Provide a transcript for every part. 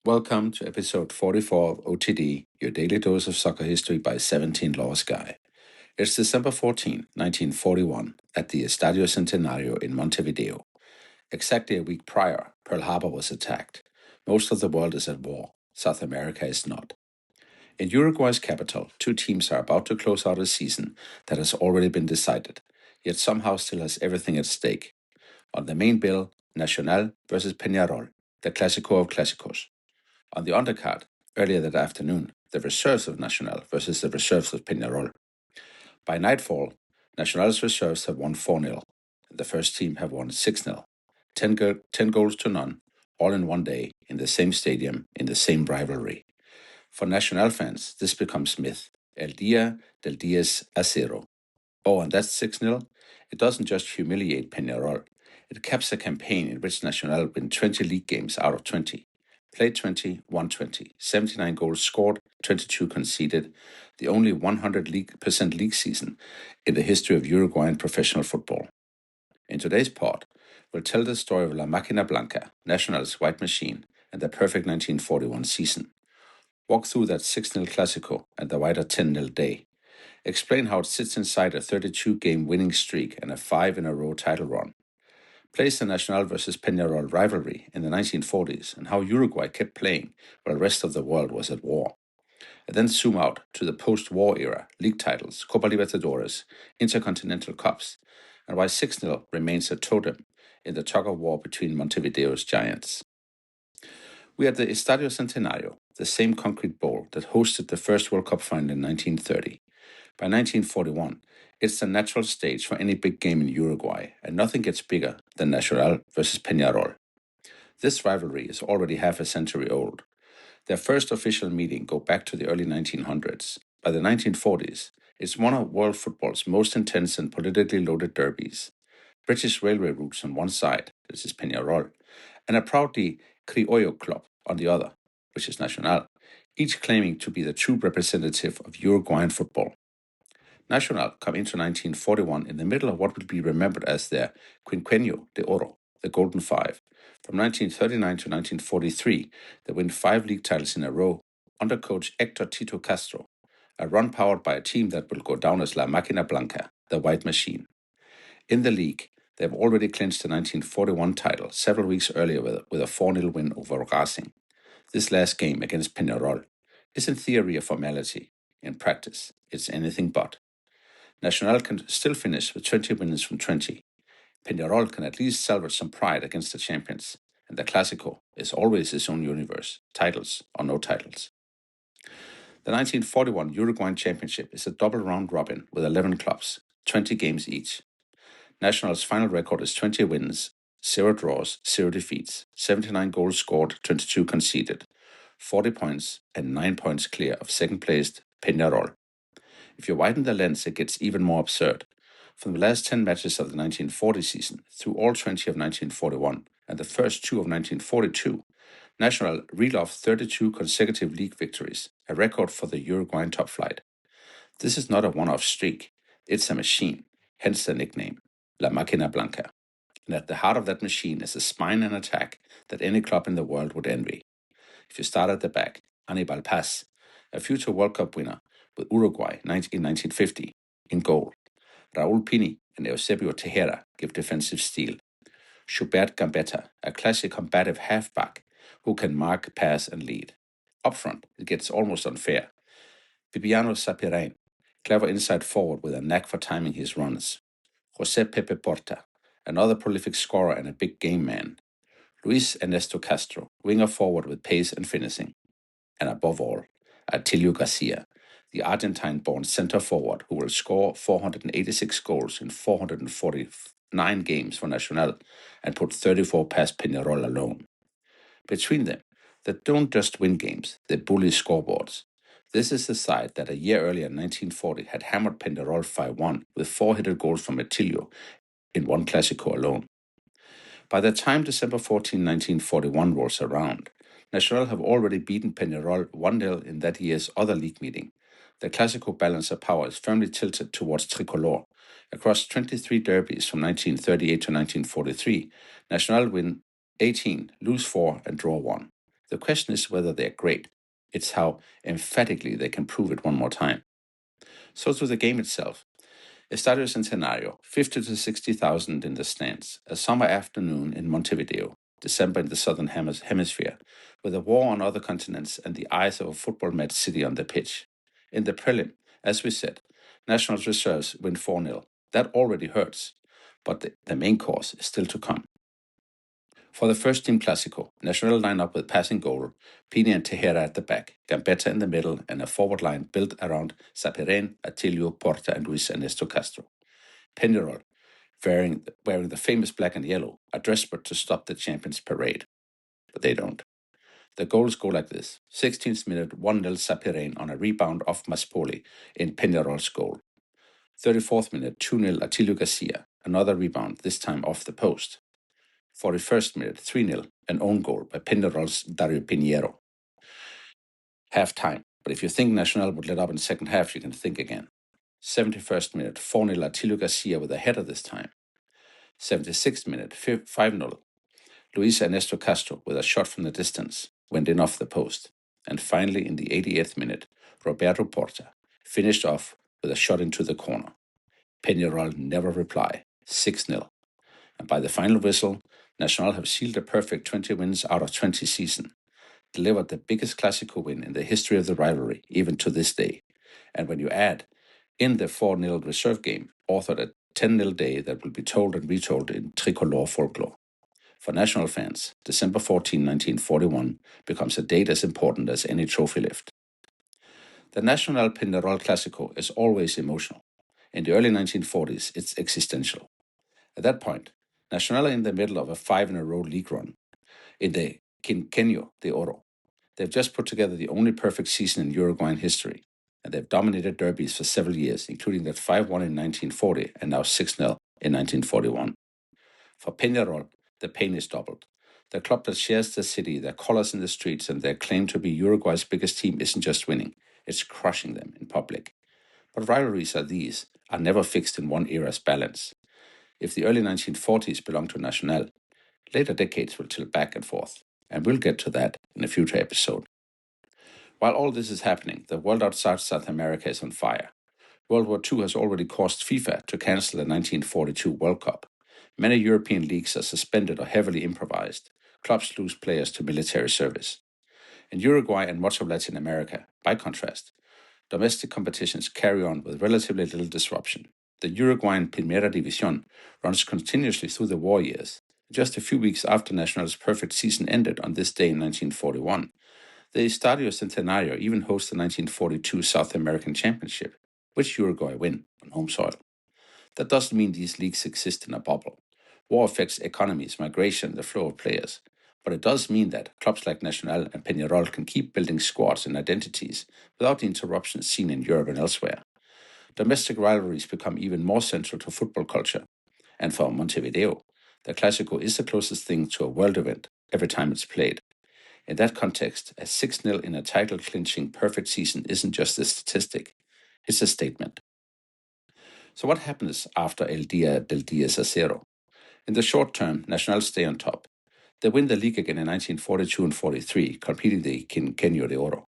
Welcome to episode 44 of OTD, your daily dose of soccer history by 17 Laws Guy. It's December 14, 1941, at the Estadio Centenario in Montevideo. Exactly a week prior, Pearl Harbor was attacked. Most of the world is at war. South America is not. In Uruguay's capital, two teams are about to close out a season that has already been decided, yet somehow still has everything at stake. On the main bill, Nacional versus Peñarol, the clásico of clásicos. On the undercard, earlier that afternoon, the reserves of Nacional versus the reserves of Peñarol. By nightfall, Nacional's reserves have won 4-0, and the first team have won 6-0. 10 goals to none, all in one day, in the same stadium, in the same rivalry. For Nacional fans, this becomes myth. El Día del 10-0. Oh, and that's 6-0? It doesn't just humiliate Peñarol. It caps a campaign in which Nacional win 20 league games out of 20. Played 20, won 20, 79 goals scored, 22 conceded, the only 100% league season in the history of Uruguayan professional football. In today's pod, we'll tell the story of La Máquina Blanca, Nacional's white machine, and the perfect 1941 season. Walk through that 6-0 Clásico and the wider 10-0 day. Explain how it sits inside a 32-game winning streak and a 5-in-a-row title run. Place the Nacional versus Peñarol rivalry in the 1940s and how Uruguay kept playing while the rest of the world was at war. And then zoom out to the post-war era, league titles, Copa Libertadores, Intercontinental Cups, and why 6-0 remains a totem in the tug-of-war between Montevideo's giants. We are at the Estadio Centenario, the same concrete bowl that hosted the first World Cup final in 1930. By 1941, it's the natural stage for any big game in Uruguay, and nothing gets bigger than Nacional versus Peñarol. This rivalry is already half a century old. Their first official meeting go back to the early 1900s. By the 1940s, it's one of world football's most intense and politically loaded derbies. British railway routes on one side, this is Peñarol, and a proudly Criollo club on the other, which is Nacional, each claiming to be the true representative of Uruguayan football. Nacional come into 1941 in the middle of what will be remembered as their Quinquenio de Oro, the Golden Five. From 1939 to 1943, they win 5 league titles in a row under coach Héctor Tito Castro, a run powered by a team that will go down as La Máquina Blanca, the White Machine. In the league, they have already clinched the 1941 title several weeks earlier with a 4-0 win over Racing. This last game against Peñarol is in theory a formality. In practice, it's anything but. Nacional can still finish with 20 wins from 20. Peñarol can at least salvage some pride against the champions, and the Clásico is always its own universe, titles or no titles. The 1941 Uruguayan Championship is a double round robin with 11 clubs, 20 games each. Nacional's final record is 20 wins, 0 draws, 0 defeats, 79 goals scored, 22 conceded, 40 points, and 9 points clear of second-placed Peñarol. If you widen the lens, it gets even more absurd. From the last 10 matches of the 1940 season through all 20 of 1941 and the first 2 of 1942, Nacional reeled off 32 consecutive league victories, a record for the Uruguayan top flight. This is not a one-off streak. It's a machine, hence the nickname, La Máquina Blanca. And at the heart of that machine is a spine and attack that any club in the world would envy. If you start at the back, Aníbal Paz, a future World Cup winner with Uruguay in 1950, in goal. Raúl Pini and Eusebio Tejera give defensive steel. Schubert Gambetta, a classic combative halfback who can mark, pass, and lead. Up front, it gets almost unfair. Bibiano Sapirain, clever inside forward with a knack for timing his runs. José Pepe Porta, another prolific scorer and a big game man. Luis Ernesto Castro, winger forward with pace and finishing. And above all, Atilio Garcia, the Argentine-born center forward who will score 486 goals in 449 games for Nacional and put 34 past Peñarol alone. Between them, they don't just win games, they bully scoreboards. This is the side that a year earlier in 1940 had hammered Peñarol 5-1 with 4 hidden goals from Atilio in one Clásico alone. By the time December 14, 1941 rolls around, Nacional have already beaten Peñarol 1-0 in that year's other league meeting. The Clásico balance of power is firmly tilted towards Tricolor. Across 23 derbies from 1938 to 1943, Nacional win 18, lose 4, and draw 1. The question is whether they're great. It's how emphatically they can prove it one more time. So to the game itself. Estadio Centenario, 50 to 60,000 in the stands. A summer afternoon in Montevideo, December in the southern hemisphere, with a war on other continents and the eyes of a football-mad city on the pitch. In the prelim, as we said, National's reserves win 4-0. That already hurts, but the main course is still to come. For the first team Clásico, Nacional line up with passing goal, Pini and Tejera at the back, Gambetta in the middle, and a forward line built around Sapirén, Atilio, Porta, and Luis Ernesto Castro. Peñarol, wearing the famous black and yellow, are desperate to stop the champions' parade. But they don't. The goals go like this. 16th minute, 1-0 Sapirén on a rebound off Maspoli in Peñarol's goal. 34th minute, 2-0 Atilio Garcia, another rebound, this time off the post. 41st minute, 3-0, an own goal by Peñarol's Dario Pinheiro. Half time, but if you think Nacional would let up in the second half, you can think again. 71st minute, 4-0 Atilio Garcia with a header this time. 76th minute, 5-0. Luis Ernesto Castro with a shot from the distance went in off the post. And finally, in the 88th minute, Roberto Porta finished off with a shot into the corner. Peñarol never reply, 6-0. And by the final whistle, Nacional have sealed a perfect 20 wins out of 20 season, delivered the biggest Clásico win in the history of the rivalry, even to this day. And when you add in the 4-0 reserve game, authored a 10-0 day that will be told and retold in tricolor folklore. For National fans, December 14, 1941 becomes a date as important as any trophy lift. The Nacional Peñarol Clásico is always emotional. In the early 1940s, it's existential. At that point, Nacional are in the middle of a 5-in-a-row league run in the Quinquenio de Oro. They've just put together the only perfect season in Uruguayan history, and they've dominated derbies for several years, including that 5-1 in 1940 and now 6-0 in 1941. For Peñarol, the pain is doubled. The club that shares the city, their colors in the streets, and their claim to be Uruguay's biggest team isn't just winning, it's crushing them in public. But rivalries are never fixed in one era's balance. If the early 1940s belong to Nacional, later decades will tilt back and forth, and we'll get to that in a future episode. While all this is happening, the world outside South America is on fire. World War II has already caused FIFA to cancel the 1942 World Cup. Many European leagues are suspended or heavily improvised. Clubs lose players to military service. In Uruguay and much of Latin America, by contrast, domestic competitions carry on with relatively little disruption. The Uruguayan Primera División runs continuously through the war years. Just a few weeks after Nacional's perfect season ended on this day in 1941, the Estadio Centenario even hosts the 1942 South American Championship, which Uruguay win on home soil. That doesn't mean these leagues exist in a bubble. War affects economies, migration, and the flow of players. But it does mean that clubs like Nacional and Peñarol can keep building squads and identities without the interruptions seen in Europe and elsewhere. Domestic rivalries become even more central to football culture. And for Montevideo, the Clásico is the closest thing to a world event every time it's played. In that context, a 6-0 in a title-clinching perfect season isn't just a statistic, it's a statement. So what happens after El Día del 10-0? In the short term, Nacional stay on top. They win the league again in 1942 and 43, completing the Quinquenio de Oro.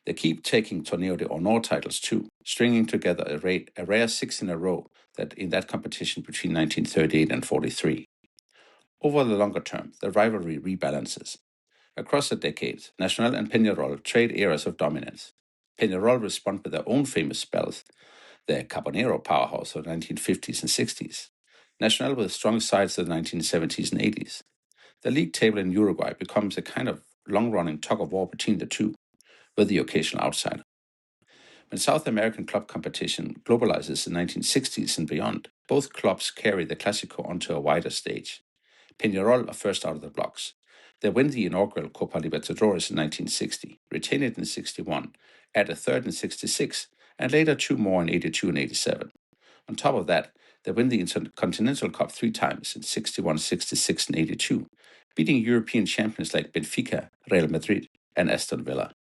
They keep taking Torneo de Honor titles too, stringing together a rare 6 in a row in that competition between 1938 and 43. Over the longer term, the rivalry rebalances. Across the decades, Nacional and Peñarol trade eras of dominance. Peñarol respond with their own famous spells, the Carbonero powerhouse of the 1950s and 60s. Nacional with strong sides of the 1970s and 80s. The league table in Uruguay becomes a kind of long-running tug-of-war between the two, with the occasional outsider. When South American club competition globalizes in the 1960s and beyond, both clubs carry the Clásico onto a wider stage. Peñarol are first out of the blocks. They win the inaugural Copa Libertadores in 1960, retain it in 61, add a third in 66, and later two more in 82 and 87. On top of that, they win the Intercontinental Cup 3 times in 61, 66, and 82, beating European champions like Benfica, Real Madrid, and Aston Villa.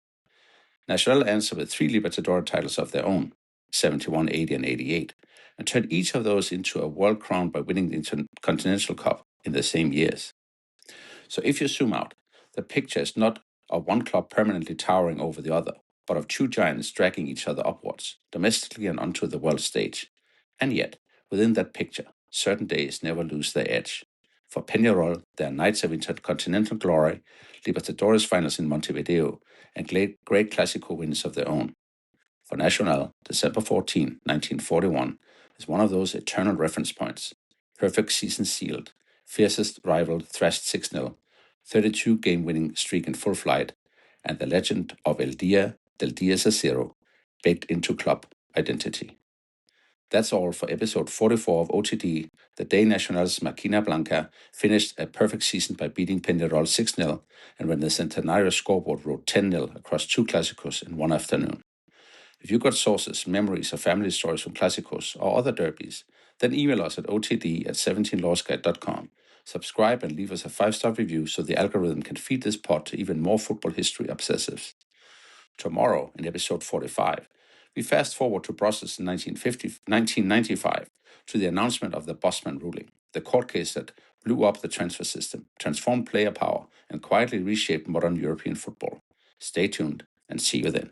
Nacional answer with 3 Libertadores titles of their own, 71, 80, and 88, and turned each of those into a world crown by winning the Intercontinental Cup in the same years. So if you zoom out, the picture is not of one club permanently towering over the other, but of two giants dragging each other upwards, domestically and onto the world stage. And yet, within that picture, certain days never lose their edge. For Peñarol, they are knights of Intercontinental glory, Libertadores finals in Montevideo, and great clásico wins of their own. For Nacional, December 14, 1941, is one of those eternal reference points. Perfect season sealed, fiercest rival thrashed 6-0, 32 game-winning streak in full flight, and the legend of El Dia del 10 baked into club identity. That's all for episode 44 of OTD, the day Nacional's Máquina Blanca finished a perfect season by beating Peñarol 6-0, and when the Centenario scoreboard wrote 10-0 across two clásicos in one afternoon. If you've got sources, memories, or family stories from clásicos or other derbies, then email us at otd@17lawsguide.com. Subscribe and leave us a 5-star review so the algorithm can feed this pod to even more football history obsessives. Tomorrow, in episode 45, we fast forward to Brussels in 1995 to the announcement of the Bosman ruling, the court case that blew up the transfer system, transformed player power, and quietly reshaped modern European football. Stay tuned and see you then.